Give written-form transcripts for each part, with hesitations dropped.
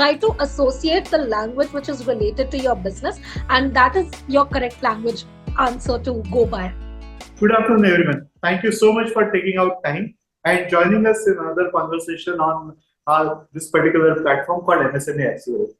try to associate the language which is related to your business, and that is your correct language answer to go by. Good afternoon, everyone. Thank you so much for taking out time and joining us in another conversation on this particular platform called MSME Accelerate.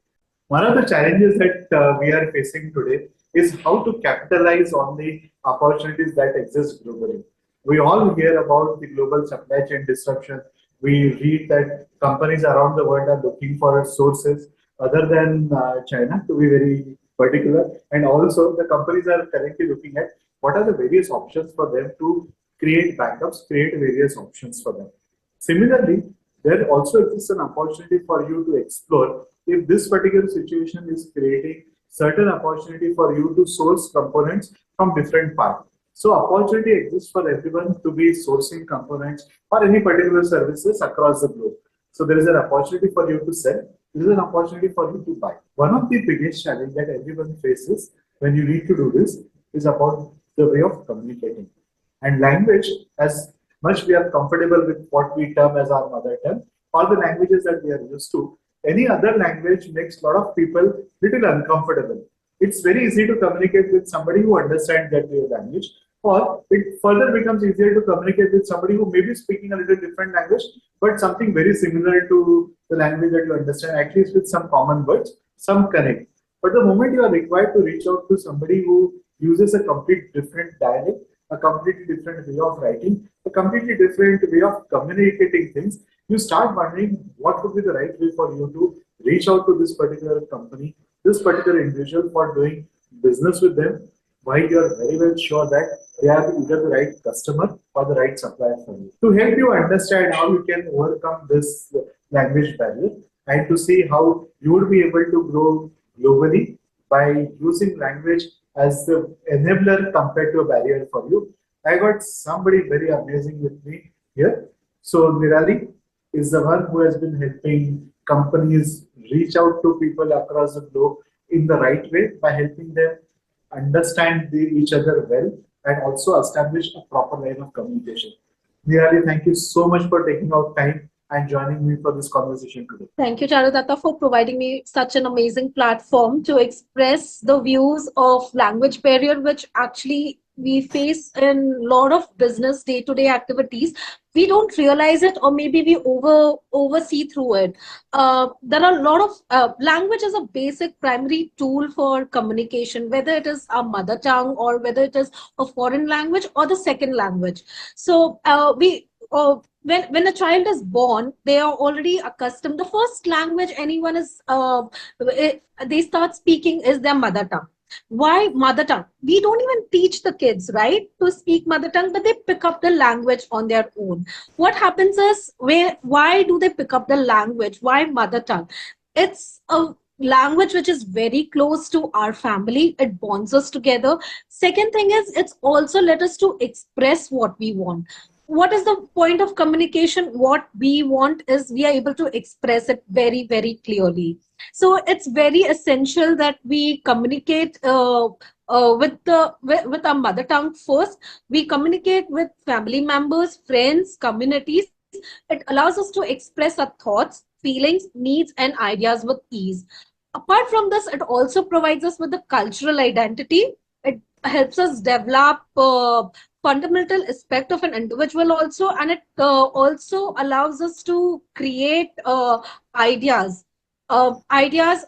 One of the challenges that we are facing today is how to capitalize on the opportunities that exist globally. We all hear about the global supply chain disruption. We read that companies around the world are looking for sources other than China, to be very particular. And also, the companies are currently looking at what are the various options for them to create backups, create various options for them. Similarly, there also exists an opportunity for you to explore if this particular situation is creating certain opportunity for you to source components from different parts. So opportunity exists for everyone to be sourcing components or any particular services across the globe. So there is an opportunity for you to sell. There is an opportunity for you to buy. One of the biggest challenges that everyone faces when you need to do this is about the way of communicating. And language, as much we are comfortable with what we term as our mother tongue, all the languages that we are used to, any other language makes a lot of people little uncomfortable. It's very easy to communicate with somebody who understands that way of language, or it further becomes easier to communicate with somebody who may be speaking a little different language, but something very similar to the language that you understand, at least with some common words, some connect. But the moment you are required to reach out to somebody who uses a complete different dialect, a completely different way of writing, a completely different way of communicating things, you start wondering what would be the right way for you to reach out to this particular company, this particular individual for doing business with them, while you are very well sure that they are either the right customer or the right supplier for you. To help you understand how you can overcome this language barrier and to see how you would be able to grow globally by using language as the enabler compared to a barrier for you, I got somebody very amazing with me here. So Nirali is the one who has been helping companies reach out to people across the globe in the right way by helping them understand each other well and also establish a proper line of communication. Nirali, thank you so much for taking out time and joining me for this conversation today. Thank you, Charudatta, for providing me such an amazing platform to express the views of language barrier, which actually we face in a lot of business day-to-day activities. We don't realize it, or maybe we oversee through it. There are a lot of language is a basic primary tool for communication, whether it is our mother tongue or whether it is a foreign language or the second language. So when a child is born, they are already accustomed. The first language anyone is they start speaking is their mother tongue. Why mother tongue? We don't even teach the kids, right, to speak mother tongue, but they pick up the language on their own. What happens is, why do they pick up the language? Why mother tongue? It's a language which is very close to our family. It bonds us together. Second thing is, it's also let us to express what we want. What is the point of communication? What we want is we are able to express it very, very clearly. So it's very essential that we communicate with our mother tongue first. We communicate with family members, friends, communities. It allows us to express our thoughts, feelings, needs, and ideas with ease. Apart from this, it also provides us with a cultural identity. It helps us develop fundamental aspect of an individual also, and it also allows us to create ideas. Ideas,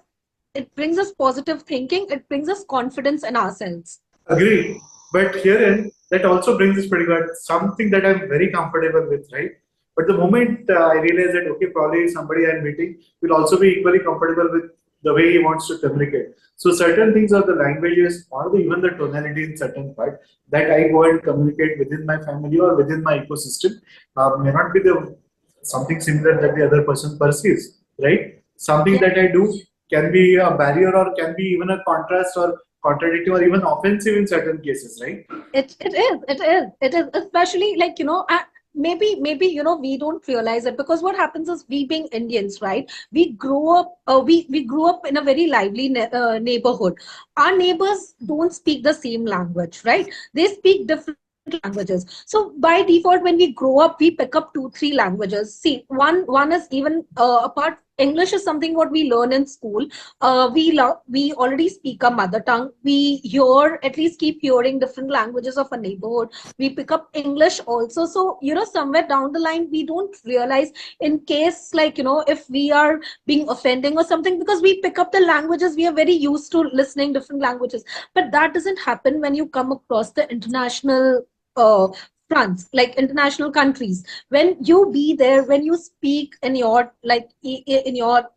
it brings us positive thinking, it brings us confidence in ourselves. Agree. But herein, that also brings us pretty good something that I'm very comfortable with, right? But the moment I realize that, okay, probably somebody I'm meeting will also be equally comfortable with the way he wants to communicate. So certain things are the languages or even the tonality in certain part that I go and communicate within my family or within my ecosystem may not be the something similar that the other person perceives, right? Something that I do can be a barrier or can be even a contrast or contradictory or even offensive in certain cases, right? It is, especially like, maybe we don't realize it, because what happens is, we being Indians, right, we grew up we grew up in a very lively neighborhood. Our neighbors don't speak the same language, right? They speak different languages. So by default, when we grow up, we pick up 2-3 languages. See, one is even apart English is something what we learn in school. We already speak our mother tongue. We hear, at least keep hearing different languages of a neighborhood. We pick up English also. So, somewhere down the line, we don't realize, in case, like, if we are being offending or something, because we pick up the languages, we are very used to listening different languages. But that doesn't happen when you come across the international fronts, like international countries. When you be there, when you speak in your, like, in your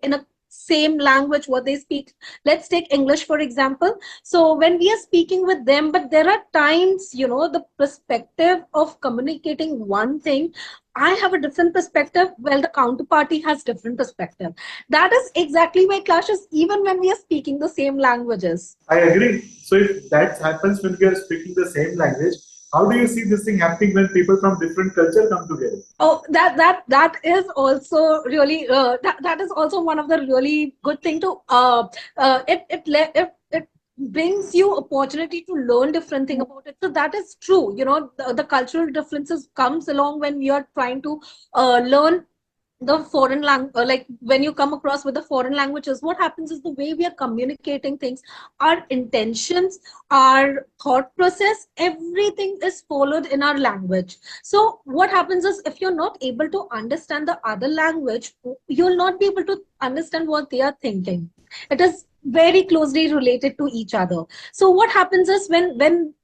in a same language what they speak. Let's take English for example. So when we are speaking with them, but there are times, the perspective of communicating one thing, I have a different perspective, well, the counterparty has different perspective. That is exactly why clashes, even when we are speaking the same languages. I agree. So if that happens when we are speaking the same language, how do you see this thing happening when people from different culture come together? Oh, that is also really that is also one of the really good thing to it brings you opportunity to learn different thing about it. So that is true. The cultural differences comes along when we are trying to learn the foreign language. Like when you come across with the foreign languages, what happens is the way we are communicating things, our intentions, our thought process, everything is followed in our language. So what happens is, if you're not able to understand the other language, you'll not be able to understand what they are thinking. It is very closely related to each other. So what happens is, when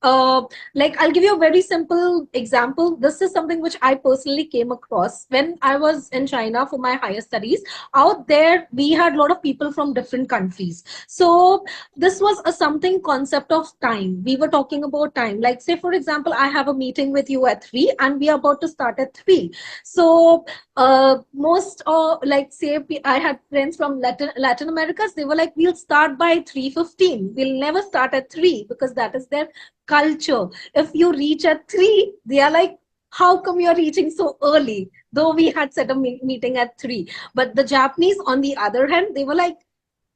like, I'll give you a very simple example. This is something which I personally came across when I was in China for my higher studies. Out there, we had a lot of people from different countries. So this was a something concept of time. We were talking about time. Like, say, for example, I have a meeting with you at 3 and we are about to start at 3. So most like, say, I had friends from Latin America. They were like, we'll start by 3:15. We'll never start at 3, because that is their culture. If you reach at 3, they are like, how come you're reaching so early? Though we had set a meeting at 3. But the Japanese, on the other hand, they were like,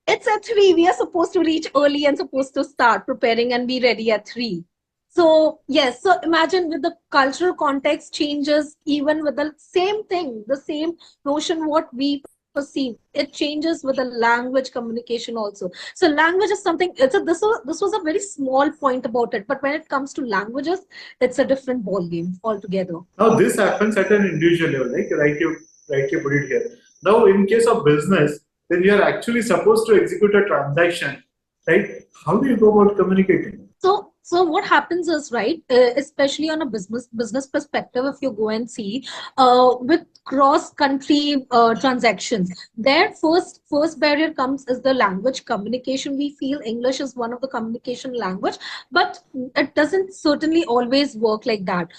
it's at 3. We are supposed to reach early and supposed to start preparing and be ready at 3. So, yes, so imagine, with the cultural context changes, even with the same thing, the same notion, what we perceive, it changes with the language communication also. So language is something, this was a very small point about it, but when it comes to languages, it's a different ball game altogether. Now this happens at an individual level, like you put it here. Now in case of business, then you are actually supposed to execute a transaction, right? How do you go about communicating? So what happens is, right, especially on a business perspective, if you go and see with cross country transactions, their first barrier comes is the language communication. We feel English is one of the communication language, but it doesn't certainly always work like that.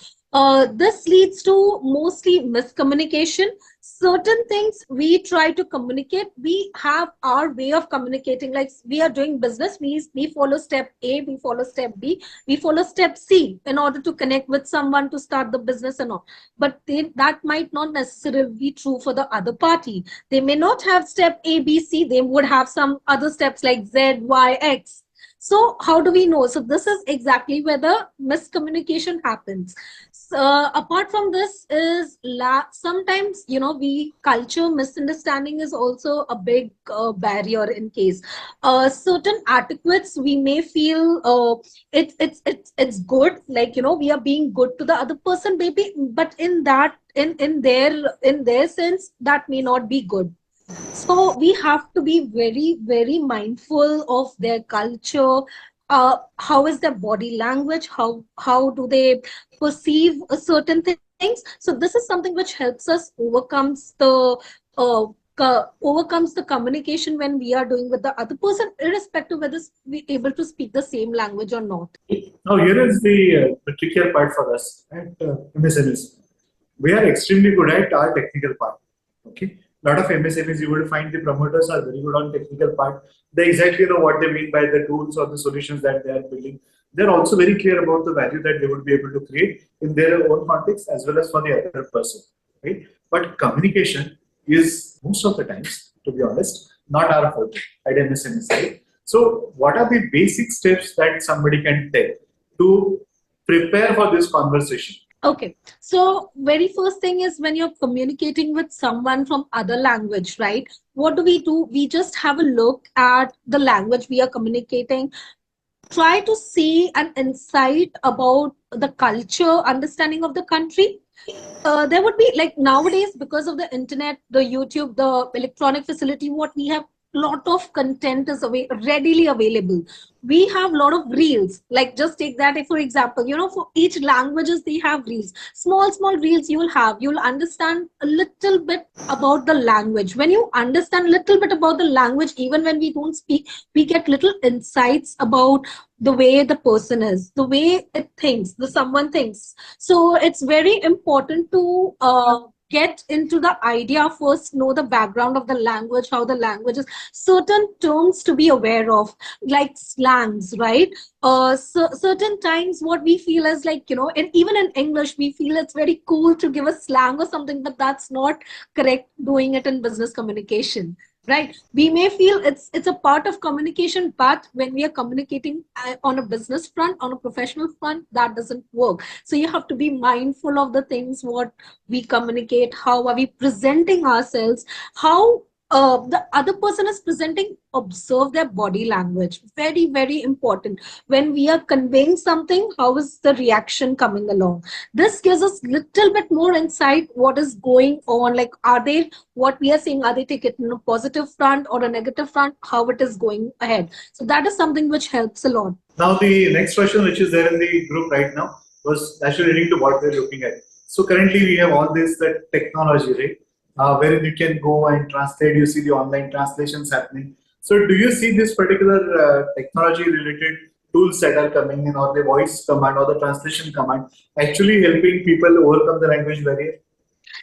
This leads to mostly miscommunication. Certain things we try to communicate, we have our way of communicating. Like, we are doing business, we follow step A, we follow step B, we follow step C in order to connect with someone to start the business and all. But that might not necessarily be true for the other party. They may not have step A, B, C. They would have some other steps like Z, Y, X. So how do we know? So this is exactly where the miscommunication happens. So, apart from this is sometimes, we culture misunderstanding is also a big barrier. In case certain etiquettes, we may feel it's good, like, we are being good to the other person, maybe, but in their sense, that may not be good. So we have to be very, very mindful of their culture. How is their body language? How do they perceive certain things? So this is something which helps us overcomes the communication when we are doing with the other person, irrespective whether we able to speak the same language or not. Now here is the trickier part for us at MSMEs. We are extremely good at our technical part. Okay, a lot of MSMEs, you will find the promoters are very good on technical part. They exactly know what they mean by the tools or the solutions that they are building. They're also very clear about the value that they would be able to create in their own context as well as for the other person. Right? But communication is most of the times, to be honest, not our forte at MSMEs. Right? So, what are the basic steps that somebody can take to prepare for this conversation? Okay, so very first thing is when you're communicating with someone from other language, right? What do? We just have a look at the language we are communicating, try to see an insight about the culture, understanding of the country. There would be like nowadays, because of the internet, the YouTube, the electronic facility, what we have, lot of content is readily available. We have a lot of reels, like just take that for example, for each languages they have reels, small reels. You'll understand a little bit about the language. When you understand a little bit about the language, even when we don't speak, we get little insights about the way the person is, the way it thinks, the someone thinks. So it's very important to get into the idea first, know the background of the language, how the language is, certain terms to be aware of, like slangs, right? So certain times what we feel is like, and even in English, we feel it's very cool to give a slang or something, but that's not correct doing it in business communication. Right, we may feel it's a part of communication, but when we are communicating on a business front, on a professional front, that doesn't work. So you have to be mindful of the things what we communicate, how are we presenting ourselves, how the other person is presenting. Observe their body language, very very important. When we are conveying something, how is the reaction coming along? This gives us little bit more insight what is going on, like are they, what we are saying, are they taking it in a positive front or a negative front, how it is going ahead. So that is something which helps a lot. Now, the next question which is there in the group right now was actually relating to what we're looking at. So currently we have all this that technology, right? Wherein you can go and translate. You see the online translations happening. So do you see this particular technology related tools that are coming in, or the voice command or the translation command, actually helping people overcome the language barrier?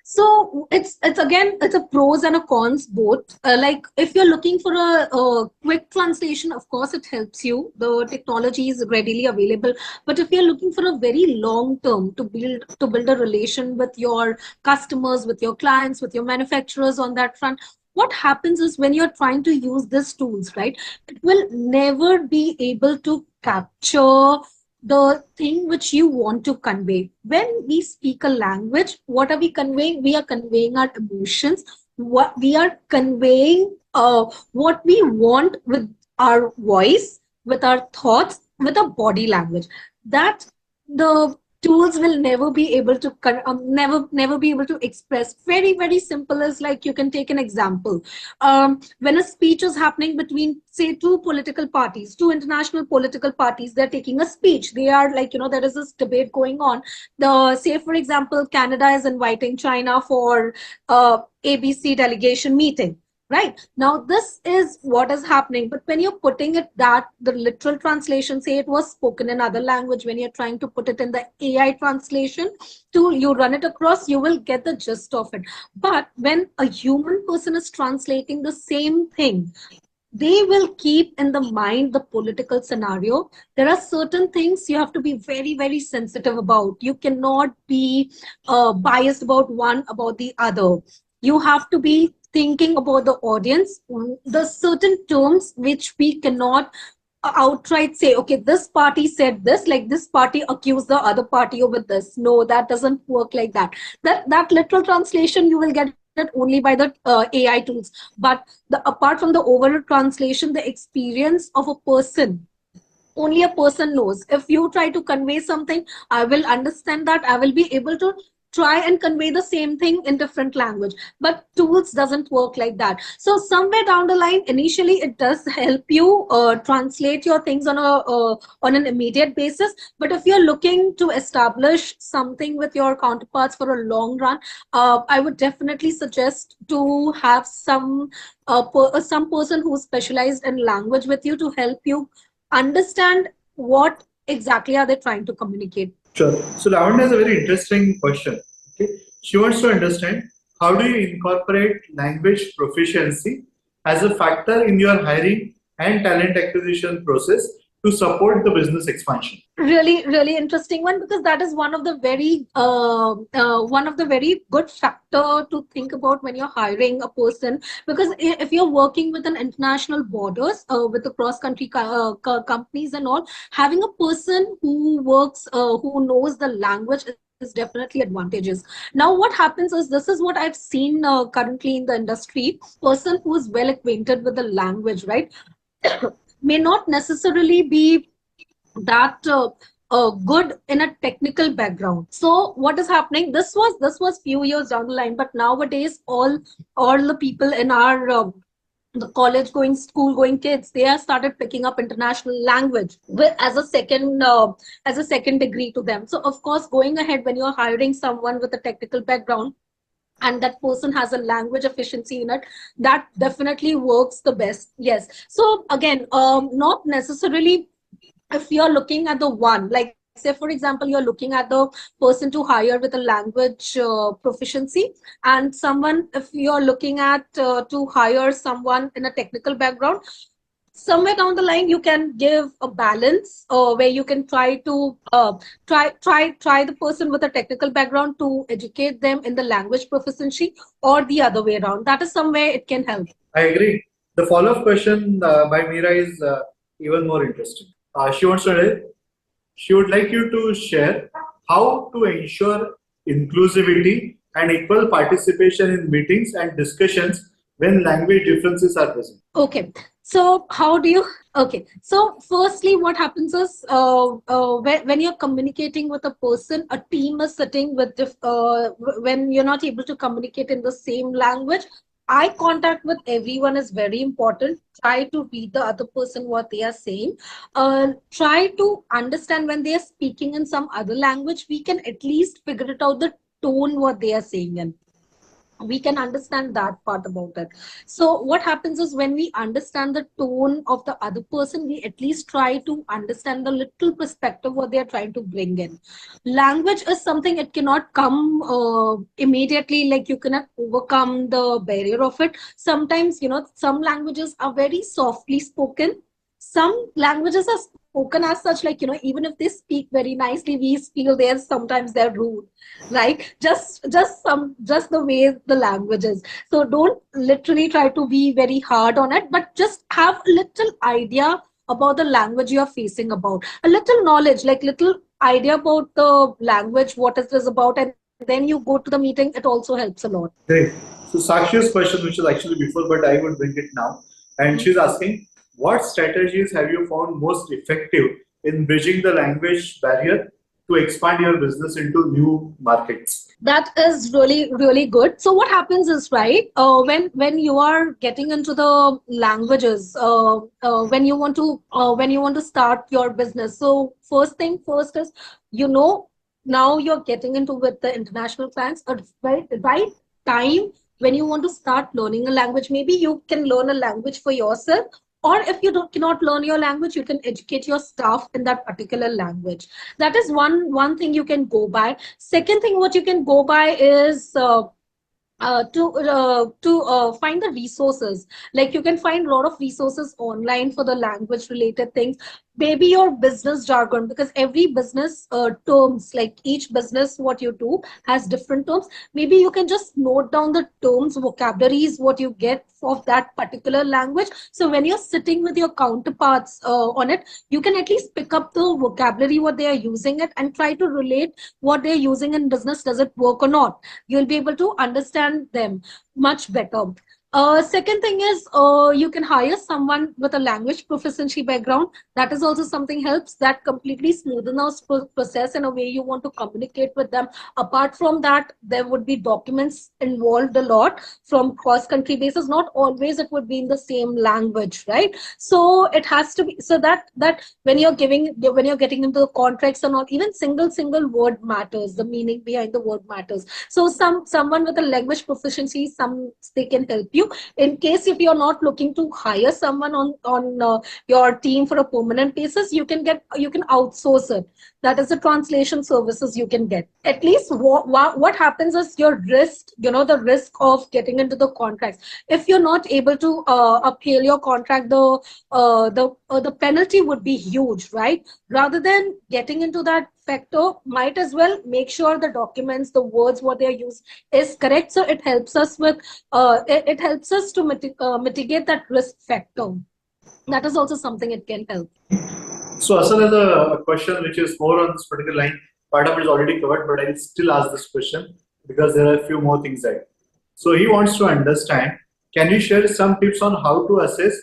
So it's again, it's a pros and a cons both. Like if you're looking for a quick translation, of course it helps you. The technology is readily available. But if you're looking for a very long term to build a relation with your customers, with your clients, with your manufacturers on that front, what happens is when you're trying to use these tools, right, it will never be able to capture the thing which you want to convey. When we speak a language, what are we conveying? We are conveying our emotions. What we are conveying, what we want with our voice, with our thoughts, with our body language. That the tools will never be able to never be able to express. Very very simple is like, you can take an example. When a speech is happening between, say, two political parties, two international political parties, they're taking a speech. They are like, there is this debate going on. The, say for example, Canada is inviting China for ABC delegation meeting. Right now, this is what is happening. But when you're putting it, that the literal translation, say it was spoken in other language, when you're trying to put it in the AI translation, to you run it across, you will get the gist of it. But when a human person is translating the same thing, they will keep in the mind the political scenario. There are certain things you have to be very very sensitive about. You cannot be biased about one about the other. You have to be thinking about the audience. The certain terms which we cannot outright say, okay, this party said this, like this party accused the other party over this. No, that doesn't work like that. That literal translation, you will get it only by the AI tools. But apart from the overall translation, the experience of a person, only a person knows. If you try to convey something, I will understand that, I will be able to try and convey the same thing in different language. But tools doesn't work like that. So somewhere down the line, initially it does help you translate your things on an immediate basis. But if you're looking to establish something with your counterparts for a long run, I would definitely suggest to have some person who's specialized in language with you to help you understand what exactly are they trying to communicate. Sure. So Lavanya has a very interesting question. Okay. She wants to understand, how do you incorporate language proficiency as a factor in your hiring and talent acquisition process to support the business expansion? Really really interesting one, because that is one of the very good factor to think about when you're hiring a person. Because if you're working with an international borders, with the cross country companies and all, having a person who works, who knows the language is definitely advantages. Now what happens is, this is what I've seen currently in the industry. Person who is well acquainted with the language, right, may not necessarily be that good in a technical background. So what is happening, this was few years down the line, but nowadays all the people in our the college going, school going kids, they have started picking up international language with, as a second degree to them. So of course, going ahead, when you're hiring someone with a technical background and that person has a language efficiency in it, that definitely works the best. Yes. So again, not necessarily, if you're looking at the one, like say for example, you're looking at the person to hire with a language proficiency, and someone, if you're looking at to hire someone in a technical background, somewhere down the line you can give a balance where you can try to try the person with a technical background to educate them in the language proficiency, or the other way around. That is somewhere it can help. I agree. The follow-up question by Meera is even more interesting. She wants to know, she would like you to share how to ensure inclusivity and equal participation in meetings and discussions when language differences are present. Okay, so how do you? Okay, so firstly, what happens is, when you're communicating with a person, a team is sitting with when you're not able to communicate in the same language. Eye contact with everyone is very important. Try to read the other person what they are saying. Try to understand when they are speaking in some other language. We can at least figure it out, the tone what they are saying in, we can understand that part about it. So what happens is, when we understand the tone of the other person, we at least try to understand the little perspective what they are trying to bring in. Language is something, it cannot come immediately, like you cannot overcome the barrier of it. Sometimes, some languages are very softly spoken, some languages are spoken as such, like, even if they speak very nicely, we feel they're rude, right? Just the way the language is. So don't literally try to be very hard on it, but just have a little idea about the language you're facing, about a little knowledge, like little idea about the language, what it is about, and then you go to the meeting, it also helps a lot. Great. So Sakshi's question, which is actually before, but I would bring it now. And she's asking, what strategies have you found most effective in bridging the language barrier to expand your business into new markets? That is really, really good. So what happens is, right, when you are getting into the languages, when you want to start your business, so first thing first is, you know now you're getting into with the international clients, a right time when you want to start learning a language. Maybe you can learn a language for yourself, or if you cannot learn your language, you can educate your staff in that particular language. That is one thing you can go by. Second thing what you can go by is, to find the resources. Like, you can find a lot of resources online for the language related things. Maybe your business jargon, because every business terms, like each business what you do has different terms. Maybe you can just note down the terms, vocabularies what you get of that particular language, so when you're sitting with your counterparts on it, you can at least pick up the vocabulary what they are using it, and try to relate what they're using in business, does it work or not. You'll be able to understand them much better. Second thing is, you can hire someone with a language proficiency background. That is also something helps, that completely smoothen out process in a way you want to communicate with them. Apart from that, there would be documents involved a lot from cross country basis. Not always it would be in the same language, right? So it has to be, so that when you're getting into the contracts and all, even single word matters, the meaning behind the word matters. So someone with a language proficiency, they can help you. In case if you're not looking to hire someone on your team for a permanent basis, you can outsource it. That is the translation services you can get. At least what happens is, your risk, the risk of getting into the contracts, if you're not able to uphold your contract, the penalty would be huge, right? Rather than getting into that factor, might as well make sure the documents, the words what they use is correct. So it helps us with it helps us to mitigate that risk factor. That is also something it can help. So Asal has a question which is more on this particular line. part of it is already covered, but I'll still ask this question because there are a few more things that. So he wants to understand, can you share some tips on how to assess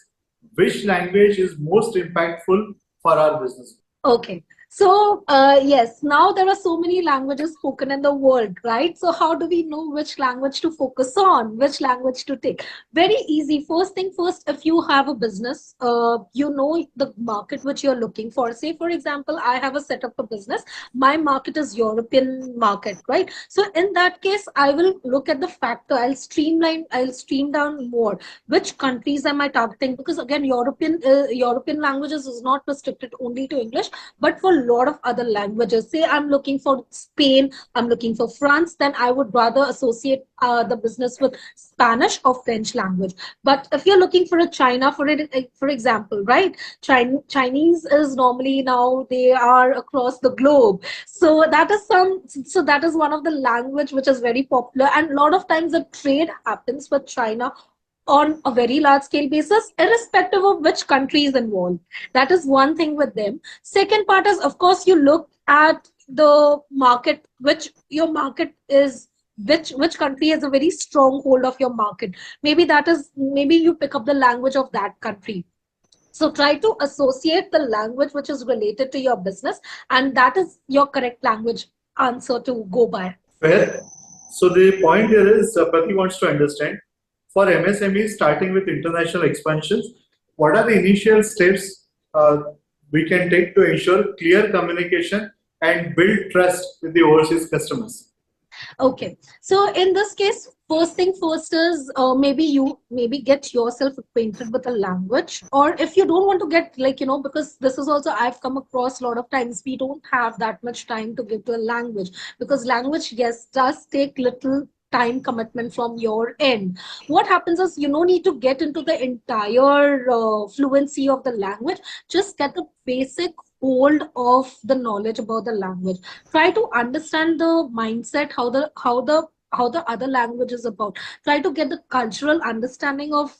which language is most impactful for our business? Okay. So, yes, now there are so many languages spoken in the world, right? So, how do we know which language to focus on, which language to take? Very easy. First thing first, if you have a business, you know the market which you're looking for. Say, for example, I have a setup for business. My market is European market, right? So, in that case, I will look at the factor. I'll stream down more. Which countries am I targeting? Because again, European languages is not restricted only to English, but for a lot of other languages. Say I'm looking for Spain, I'm looking for France, then I would rather associate the business with Spanish or French language. But if you're looking for a China, for example, right? Chinese is normally now they are across the globe. So that is one of the language which is very popular. And a lot of times the trade happens with China on a very large scale basis, irrespective of which country is involved. That is one thing with them. Second part is, of course, you look at the market, which your market is, which country has a very strong hold of your market. Maybe you pick up the language of that country. So try to associate the language which is related to your business, and that is your correct language answer to go by. Fair. So the point here is, Prati wants to understand, for MSMEs starting with international expansions, what are the initial steps we can take to ensure clear communication and build trust with the overseas customers? Okay, so in this case, first thing first is maybe get yourself acquainted with the language, or if you don't want to get because this is also I've come across a lot of times we don't have that much time to give to a language, because language, yes, does take little time commitment from your end. What happens is you don't need to get into the entire fluency of the language. Just get the basic hold of the knowledge about the language. Try to understand the mindset, how the other language is about. Try to get the cultural understanding of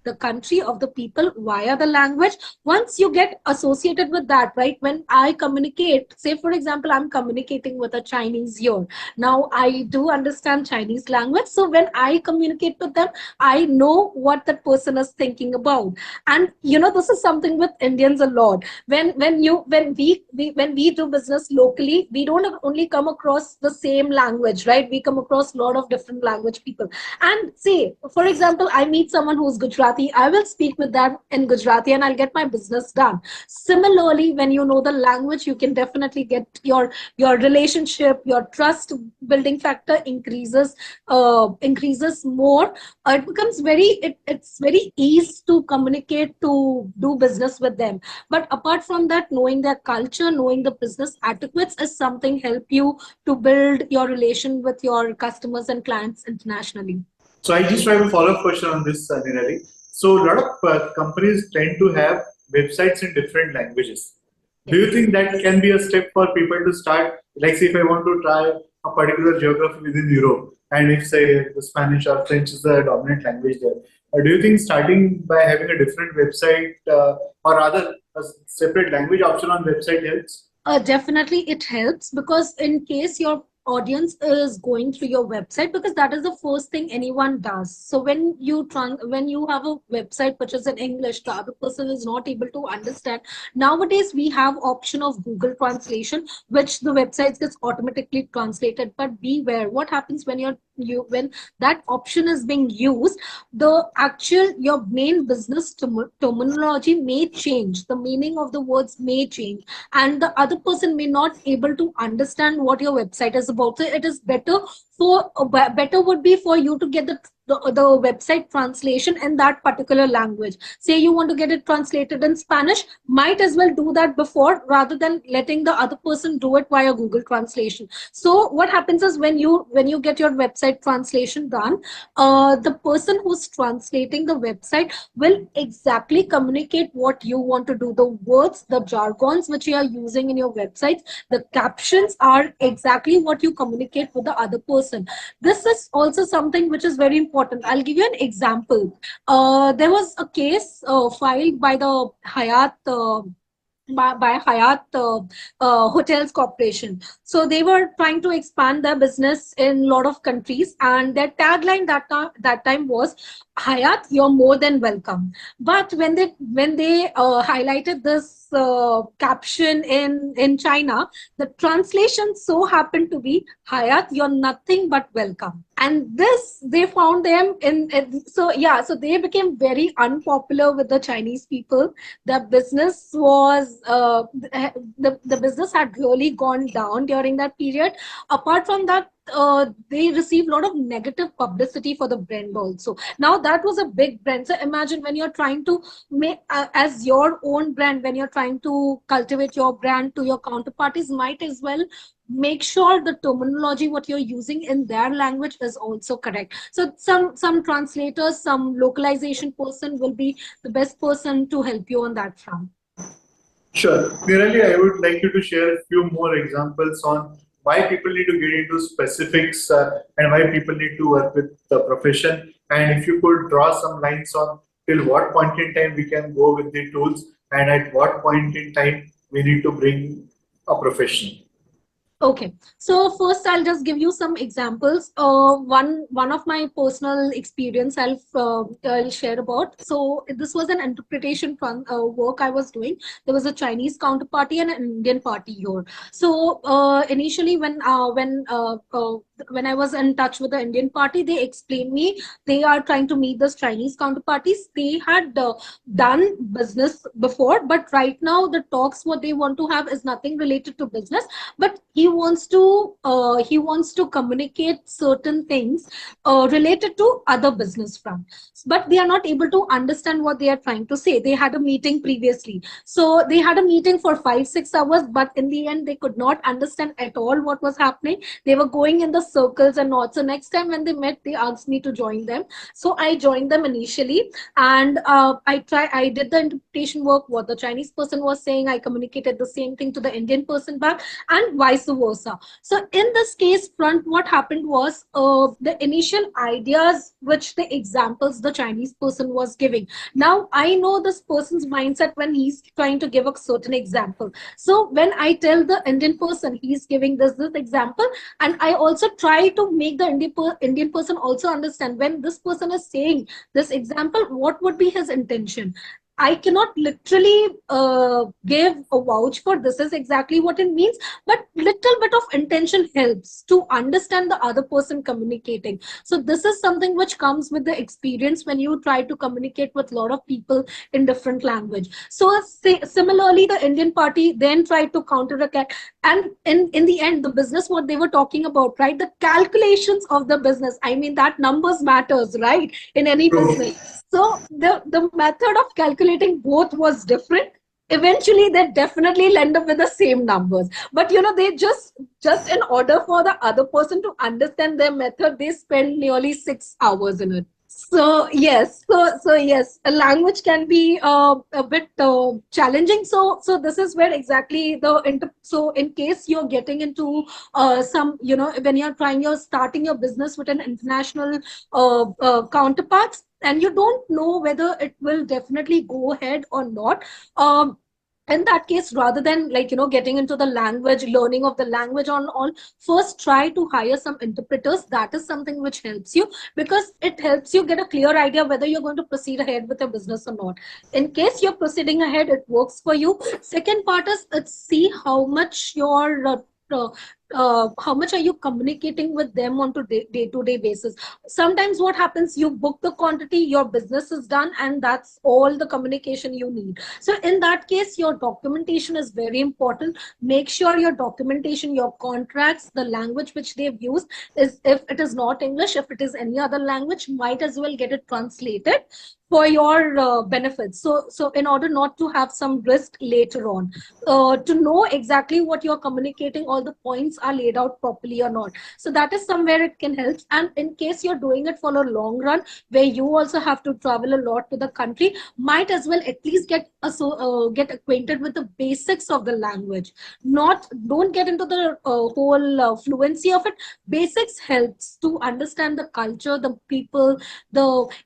the country, of the people via the language. Once you get associated with that, right, when I communicate, say for example I'm communicating with a Chinese here, now I do understand Chinese language, so when I communicate with them, I know what that person is thinking about. And this is something with Indians a lot. When we do business locally, we don't only come across the same language, right? We come across a lot of different language people. And say for example I meet someone who's Gujarati, I will speak with them in Gujarati and I'll get my business done. Similarly, when you know the language, you can definitely get your relationship, your trust building factor increases more. It becomes it's very easy to communicate, to do business with them. But apart from that, knowing their culture, knowing the business etiquettes is something help you to build your relation with your customers and clients internationally. So I just have a follow-up question on this, Nirali. So a lot of companies tend to have websites in different languages. Do you think that can be a step for people to start? Like, say, if I want to try a particular geography within Europe, and if, say, the Spanish or French is the dominant language there, do you think starting by having a different website or rather a separate language option on website helps? Definitely, it helps, because in case your audience is going through your website, because that is the first thing anyone does. So when you have a website which is in English, the other person is not able to understand. Nowadays we have option of Google Translation, which the website gets automatically translated. But beware, what happens when when that option is being used, your main business terminology may change, the meaning of the words may change, and the other person may not able to understand what your website is about. So it is better would be for you to get the website translation in that particular language. Say you want to get it translated in Spanish, might as well do that before, rather than letting the other person do it via Google Translation. So what happens is when you get your website translation done, the person who's translating the website will exactly communicate what you want to do. The words, the jargons which you are using in your website, the captions are exactly what you communicate with the other person. This is also something which is very important. I'll give you an example. There was a case filed by the Hayat by Hyatt Hotels Corporation. So they were trying to expand their business in a lot of countries, and their tagline that time was, Hyatt, you're more than welcome. But when they highlighted this caption in China, the translation so happened to be, Hyatt, you're nothing but welcome. And this, they found them so yeah, so they became very unpopular with the Chinese people. The business was the business had really gone down during that period. Apart from that, they received a lot of negative publicity for the brand also. Now that was a big brand. So imagine when you're trying to make as your own brand, when you're trying to cultivate your brand to your counterparties, might as well make sure the terminology what you're using in their language is also correct. So some translators, some localization person will be the best person to help you on that front. Sure. Nirali, I would like you to share a few more examples on why people need to get into specifics and why people need to work with the profession. And if you could draw some lines on till what point in time we can go with the tools and at what point in time we need to bring a professional. Okay, so first I'll just give you some examples. One of my personal experience I'll share about. So this was an interpretation work I was doing. There was a Chinese counterparty and an Indian party here. So initially when I was in touch with the Indian party, they explained me they are trying to meet this Chinese counterparties. They had done business before, but right now the talks what they want to have is nothing related to business, but he wants to communicate certain things related to other business front, but they are not able to understand what they are trying to say. They had a meeting previously, so they had a meeting for 5-6 hours, but in the end they could not understand at all what was happening. They were going in the circles and not. So next time when they met, they asked me to join them. So I joined them initially, and I did the interpretation work, what the Chinese person was saying. I communicated the same thing to the Indian person back, and vice versa. So in this case front, what happened was the initial ideas which the examples the Chinese person was giving. Now I know this person's mindset when he's trying to give a certain example. So when I tell the Indian person he's giving this example, and I also try to make the Indian person also understand when this person is saying this example, what would be his intention. I cannot literally give a vouch for this is exactly what it means, but little bit of intention helps to understand the other person communicating. So this is something which comes with the experience when you try to communicate with a lot of people in different language. So similarly, the Indian party then tried to counterattack, and in the end, the business what they were talking about, right? The calculations of the business. I mean, that numbers matters, right? In any business. So the method of calculating both was different. Eventually, they definitely end up with the same numbers. But they just in order for the other person to understand their method, they spend nearly 6 hours in it. So yes, so yes, a language can be a bit challenging. So this is where exactly so in case you're getting into some, when you're starting your business with an international counterparts, and you don't know whether it will definitely go ahead or not. In that case, rather than getting into the language, learning of the language on all, first try to hire some interpreters. That is something which helps you, because it helps you get a clear idea whether you're going to proceed ahead with your business or not. In case you're proceeding ahead, it works for you. Second part is, see how much uh, how much are you communicating with them on to day-to-day basis. Sometimes what happens, you book the quantity, your business is done, and that's all the communication you need. So in that case, your documentation is very important. Make sure your documentation, your contracts, the language which they've used is, if it is not English, if it is any other language, might as well get it translated for your benefits. So in order not to have some risk later on, to know exactly what you're communicating, all the points are laid out properly or not. So that is somewhere it can help. And in case you're doing it for a long run, where you also have to travel a lot to the country, might as well at least get acquainted with the basics of the language. Don't get into the whole fluency of it. Basics helps to understand the culture, the people,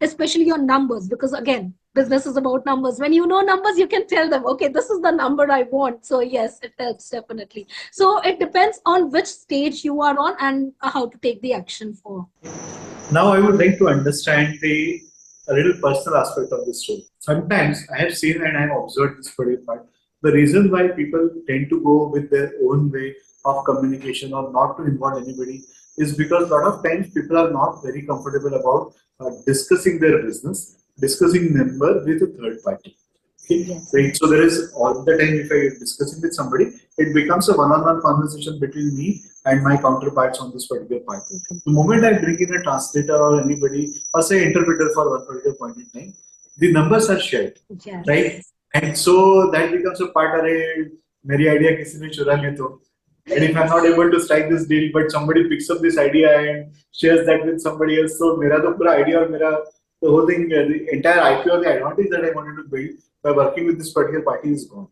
especially your numbers, because again, business is about numbers. When you know numbers, you can tell them, okay, this is the number I want. So yes, it helps definitely. So it depends on which stage you are on and how to take the action for. Now, I would like to understand the a little personal aspect of this story. Sometimes I have seen and I have observed this particular part. The reason why people tend to go with their own way of communication or not to involve anybody is because a lot of times people are not very comfortable about discussing their business, discussing number with a third party. Okay, Yes. right. So there is all the time if I am discussing with somebody, it becomes a one-on-one conversation between me and my counterparts on this particular point. The moment I bring in a translator or anybody or say interpreter for one particular point in time, the numbers are shared, Yes. right? And so that becomes a part. अरे मेरी idea किसी ने चुरा ली तो, and if I'm not able to strike this deal, but somebody picks up this idea and shares that with somebody else, so मेरा तो पूरा idea और मेरा the whole thing, the entire IP or the advantage that I wanted to build by working with this particular party is gone.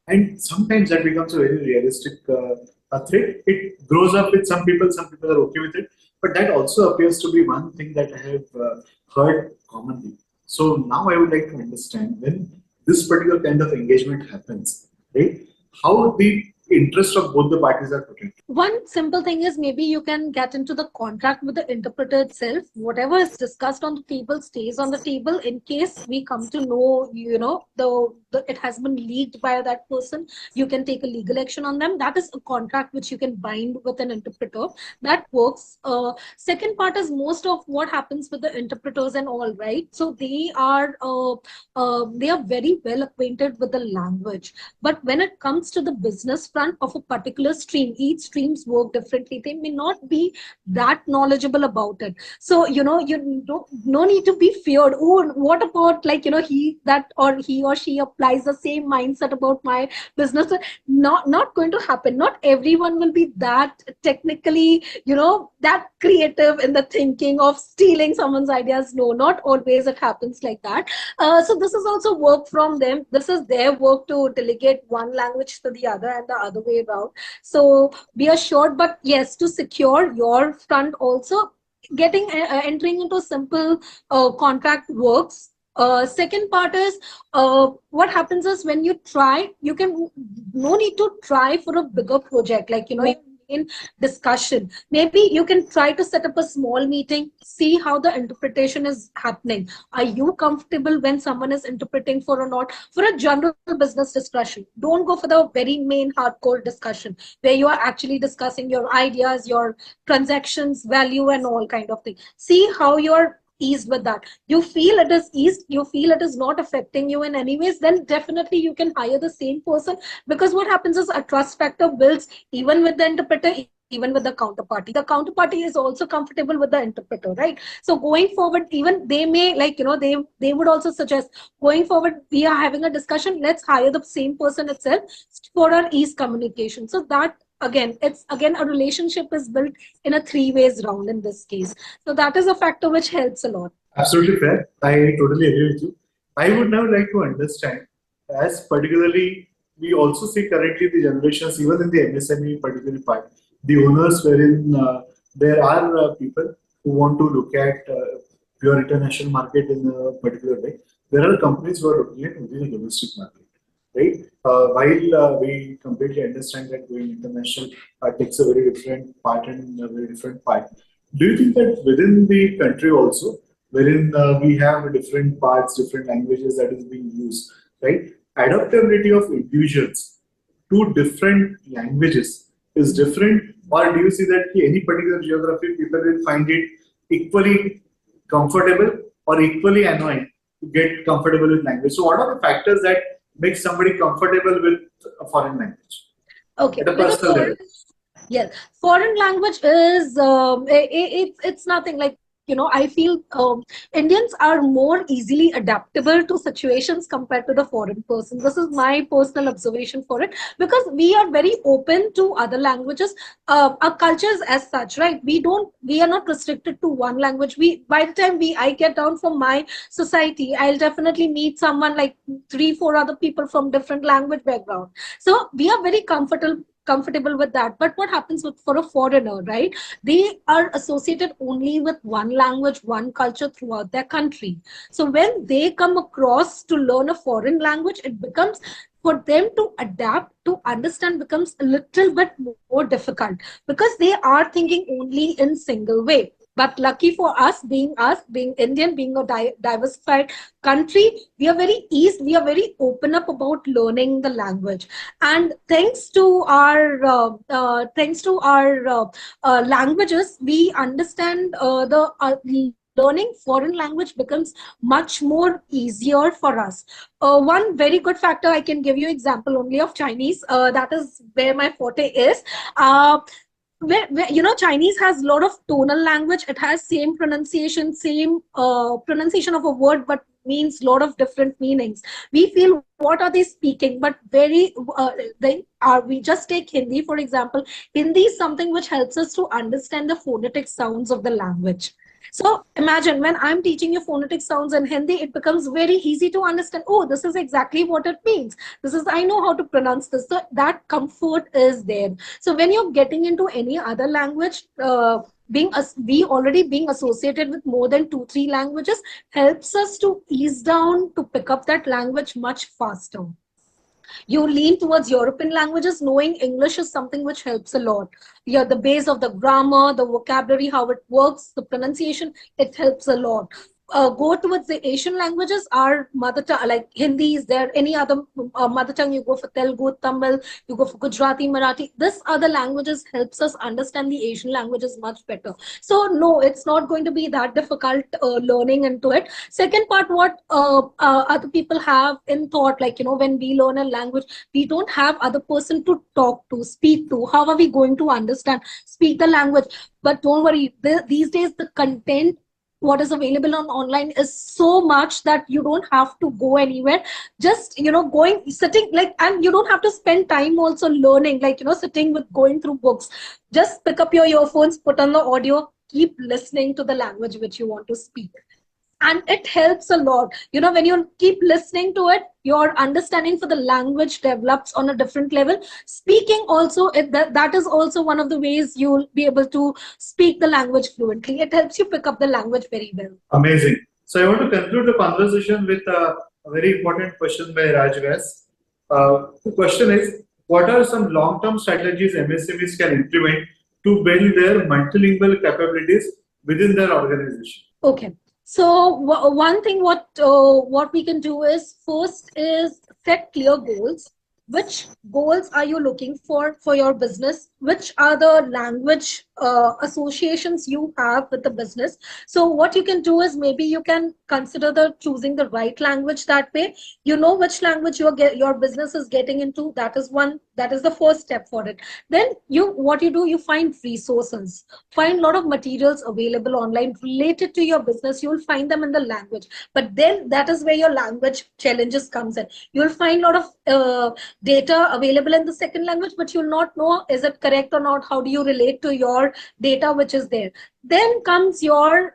And sometimes that becomes a very realistic threat. It grows up with some people are okay with it, but that also appears to be one thing that I have heard commonly. So now I would like to understand when this particular kind of engagement happens, right? How the interest of both the parties are protected. One simple thing is maybe you can get into the contract with the interpreter itself. Whatever is discussed on the table stays on the table. In case we come to know, the it has been leaked by that person, you can take a legal action on them. That is a contract which you can bind with an interpreter. That works. Second part is most of what happens with the interpreters and all, right? So they are very well acquainted with the language. But when it comes to the business front of a particular stream, each streams work differently. They may not be that knowledgeable about it. So, you don't no need to be feared. Oh, what about he or she applies the same mindset about my business? Not going to happen. Not everyone will be that technically, that creative in the thinking of stealing someone's ideas. No, not always it happens like that. So this is also work from them. This is their work to delegate one language to the other and the other way around. So be assured, but yes, to secure your front also, entering into simple contract works. Second part is what happens is when you try, you can no need to try for a bigger project like in discussion. Maybe you can try to set up a small meeting, see how the interpretation is happening. Are you comfortable when someone is interpreting for or not? For a general business discussion, don't go for the very main hardcore discussion where you are actually discussing your ideas, your transactions, value, and all kind of thing. See how you're eased with that. You feel it is eased, you feel it is not affecting you in any ways, then definitely you can hire the same person, because what happens is a trust factor builds even with the interpreter, even with the counterparty. The counterparty is also comfortable with the interpreter, right? So going forward, even they may they would also suggest, going forward we are having a discussion, let's hire the same person itself for our ease communication. So that again, it's again a relationship is built in a three ways round in this case. So that is a factor which helps a lot. Absolutely fair. I totally agree with you. I would now like to understand, as particularly we also see currently the generations, even in the MSME particular part, the owners wherein there are people who want to look at pure international market in a particular way. There are companies who are looking at only the domestic market, right? While we completely understand that going international takes a very different part and a very different part. Do you think that within the country also, wherein we have different parts, different languages that is being used, right? Adaptability of individuals to different languages is different, or do you see that any particular geography people will find it equally comfortable or equally annoying to get comfortable with language? So, what are the factors that make somebody comfortable with a foreign language Okay, at a with a personal level? yes, foreign language is it's nothing like I feel Indians are more easily adaptable to situations compared to the foreign person. This is my personal observation for it, because we are very open to other languages. Our cultures as such, right? We are not restricted to one language. We by the time I get down from my society, I'll definitely meet someone like three, four other people from different language background. So we are very comfortable with that. But what happens for a foreigner, right? They are associated only with one language, one culture throughout their country. So when they come across to learn a foreign language, it becomes, for them to adapt, to understand, becomes a little bit more difficult, because they are thinking only in single way. But lucky for us, being Indian, being a diversified country, we are very open up about learning the language. And thanks to our languages, we understand the learning foreign language becomes much more easier for us. One very good factor, I can give you example only of Chinese. That is where my forte is. Uh, Chinese has a lot of tonal language. It has same pronunciation, same pronunciation of a word, but means lot of different meanings. We feel what are they speaking, but we just take Hindi for example. Hindi is something which helps us to understand the phonetic sounds of the language. So imagine when I'm teaching you phonetic sounds in Hindi, it becomes very easy to understand. Oh, this is exactly what it means. This is, I know how to pronounce this. So that comfort is there. So when you're getting into any other language, we already being associated with more than 2 3 languages helps us to ease down to pick up that language much faster. You lean towards European languages, knowing English is something which helps a lot. Yeah, the base of the grammar, the vocabulary, how it works, the pronunciation, it helps a lot. Go towards the Asian languages, our mother tongue, like Hindi, is there any other mother tongue? You go for Telugu, Tamil, you go for Gujarati, Marathi. This other languages helps us understand the Asian languages much better. So no, it's not going to be that difficult learning into it. Second part, what other people have in thought, like, when we learn a language, we don't have other person to talk to, speak to. How are we going to understand, speak the language? But don't worry, these days the content what is available on online is so much that you don't have to go anywhere. Just going, sitting, like, and you don't have to spend time also learning, like, sitting with going through books. Just pick up your earphones, put on the audio, keep listening to the language which you want to speak, and it helps a lot. When you keep listening to it, your understanding for the language develops on a different level. Speaking also, that is also one of the ways you'll be able to speak the language fluently. It helps you pick up the language very well. Amazing. So I want to conclude the conversation with a very important question by Rajgas. The question is, what are some long-term strategies MSMEs can implement to build their multilingual capabilities within their organization? Okay. So one thing what we can do is, first is set clear goals. Which goals are you looking for your business? Which are the language associations you have with the business? So what you can do is, maybe you can consider the choosing the right language. That way you know which language your business is getting into. That is the first step for it. Then what you do, you find resources, find a lot of materials available online related to your business. You'll find them in the language, but then that is where your language challenges comes in. You'll find a lot of data available in the second language, but you'll not know is it correct or not. How do you relate to your data which is there? Then comes your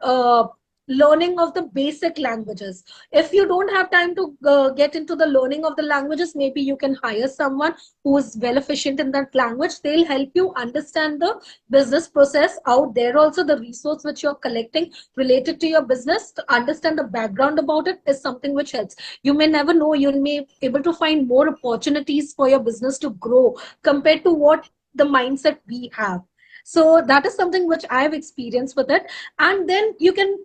learning of the basic languages. If you don't have time to get into the learning of the languages, maybe you can hire someone who is well efficient in that language. They'll help you understand the business process out there. Also, the resource which you're collecting related to your business, to understand the background about it, is something which helps. You may never know, you may be able to find more opportunities for your business to grow compared to what the mindset we have. So that is something which I have experienced with it. And then you can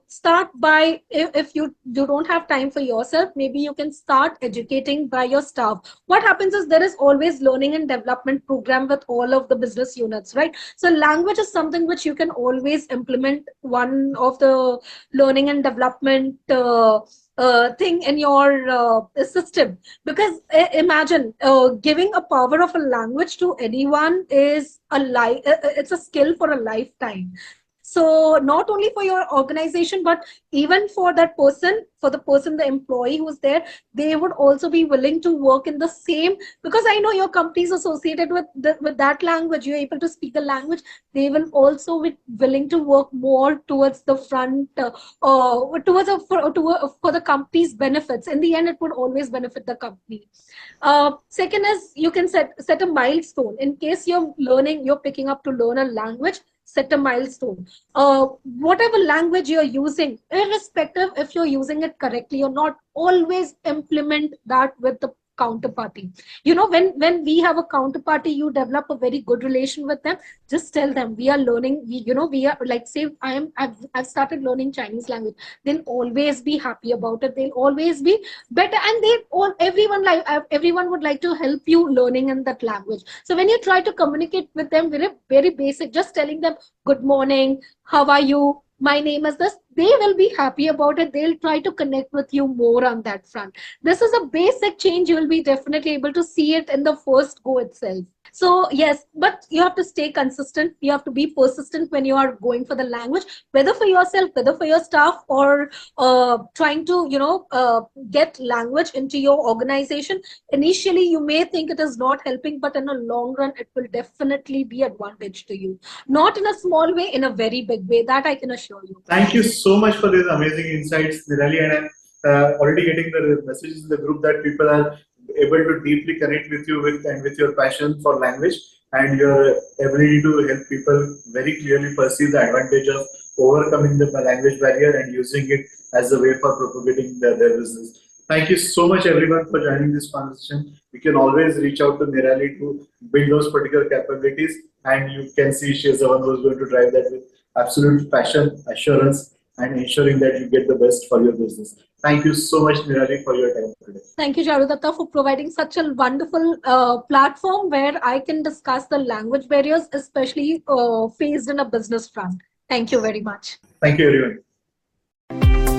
start by, if you don't have time for yourself, maybe you can start educating by your staff. What happens is, there is always learning and development program with all of the business units, right? So language is something which you can always implement, one of the learning and development thing in your system. Because imagine giving a power of a language to anyone is it's a skill for a lifetime. So not only for your organization, but even for that person, for the person, the employee who's there, they would also be willing to work in the same, because I know your company is associated with with that language. You're able to speak the language. They will also be willing to work more towards the front, towards for the company's benefits. In the end, it would always benefit the company. Second is, you can set a milestone. In case you're picking up to learn a language, set a milestone. Whatever language you're using, irrespective if you're using it correctly or not, always implement that with the counterparty. When we have a counterparty, you develop a very good relation with them. Just tell them, we are learning, we are, like, say I've started learning Chinese language. They'll always be happy about it. They'll always be better, and everyone would like to help you learning in that language. So when you try to communicate with them, very very basic, just telling them good morning, how are you, my name is this, they will be happy about it. They'll try to connect with you more on that front. This is a basic change. You will be definitely able to see it in the first go itself. So yes, but you have to stay consistent. You have to be persistent when you are going for the language, whether for yourself, whether for your staff, or trying to get language into your organization. Initially you may think it is not helping, but in a long run it will definitely be advantage to you, not in a small way, in a very big way, that I can assure you. Thank you so much for these amazing insights, Nirali, and I'm already getting the messages in the group that people are able to deeply connect with you and with your passion for language and your ability to help people very clearly perceive the advantage of overcoming the language barrier and using it as a way for propagating their business. Thank you so much, everyone, for joining this conversation. You can always reach out to Nirali to build those particular capabilities, and you can see she is the one who is going to drive that with absolute passion, assurance, and ensuring that you get the best for your business. Thank you so much, Nirali, for your time today. Thank you, Charudatta, for providing such a wonderful platform where I can discuss the language barriers, especially faced in a business front. Thank you very much. Thank you, everyone.